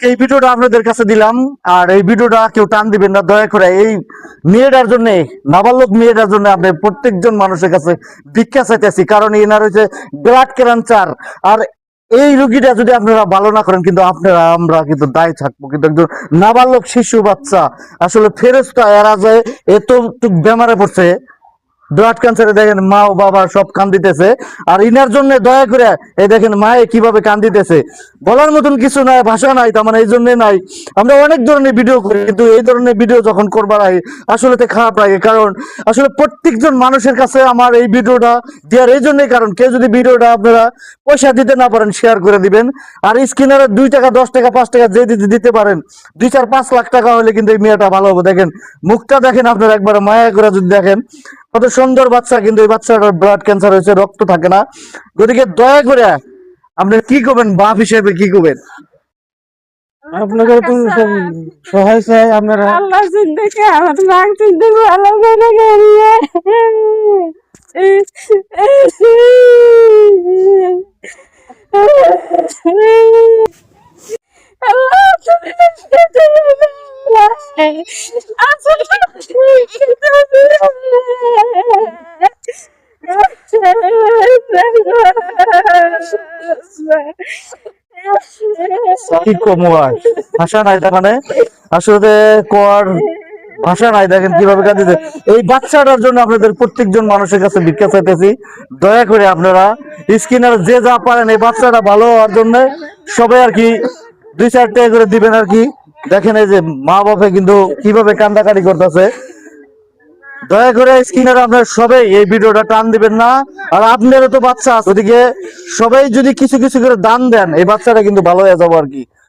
এই ভিডিওটা আপনাদের কাছে দিলাম। আর এই ভিডিওটা কেউ টান দিবেন না দয়া করে। এই মেয়েটার জন্য, নাবালক মেয়েটার জন্য আপনি প্রত্যেকজন মানুষের কাছে ভিক্ষা চাইতেছি, কারণ এনার হচ্ছে ব্লাড ক্যান্সার। আর এই রোগীটা যদি আপনারা ভালো না করেন, কিন্তু আপনারা আমরা কিন্তু দায় থাকবো। কিন্তু একজন নাবালক শিশু বাচ্চা আসলে ফেরেশতা এরা যায় এত বেমারে পড়ছে, ব্লাড ক্যান্সারে দেখেন মা ও বাবা সব কান্দিতেছে। আর ইনার জন্য দয়া করে এই দেখেন মায়ে কিভাবে কান্দিতেছে, বলার মতন কিছু নাই, ভাষা নাই। তার মানে এই জন্য নাই, আমরা অনেক ধরনের ভিডিও করি, কিন্তু এই ধরনের ভিডিও যখন করবার আগে আসলে তো খারাপ লাগে। কারণ আসলে প্রত্যেকজন মানুষের কাছে আমার এই ভিডিওটা দেওয়ার এই জন্যই, কারণ কেউ যদি ভিডিওটা আপনারা পয়সা দিতে না পারেন শেয়ার করে দিবেন। আর স্ক্রিনারে 2 টাকা 10 টাকা 5 টাকা যে দিতে পারেন, 2-4-5 লাখ টাকা হলে কিন্তু এই মেয়েটা ভালো হবে। দেখেন মুখটা দেখেন আপনারা একবার মায়া করে যদি দেখেন, কত সুন্দর বাচ্চা, কিন্তু এই বাচ্চাটার ব্লাড ক্যান্সার হয়েছে, রক্ত থাকে না। গতিকে দয়া করে আপনি কি করবেন, বাপ হিসেবে কি করবেন? আপনাদের তো সব সহায় চাই আপনারা। আল্লাহ জিন্দেগি আমার মাং জিন্দেগি ভালো করে গেরিয়ে আল্লাহ তুমি কি কমু আর, ভাষা নাই। তার মানে আসলে কর ভাষা নাই। দেখেন কিভাবে কাঁদিতে। এই বাচ্চাটার জন্য আপনাদের প্রত্যেকজন মানুষের কাছে ভিক্ষা চাইতেছি, দয়া করে আপনারা স্ক্রিনার যে যা পারেন এই বাচ্চাটা ভালো হওয়ার জন্য সবাই আর কি 2-4 টাকা করে দিবেন আর কি। দেখেন এই যে মা বাবা কিন্তু কিভাবে কান্দাকাটি করতেছে। দয়া করে স্ক্রিনার আপনারা সবাই এই ভিডিওটা টান দিবেন না। আর আপনারও তো বাচ্চা আছে, ওদিকে সবাই যদি কিছু কিছু করে দান দেন, এই বাচ্চাটা কিন্তু ভালো হয়ে যাবো আর কি।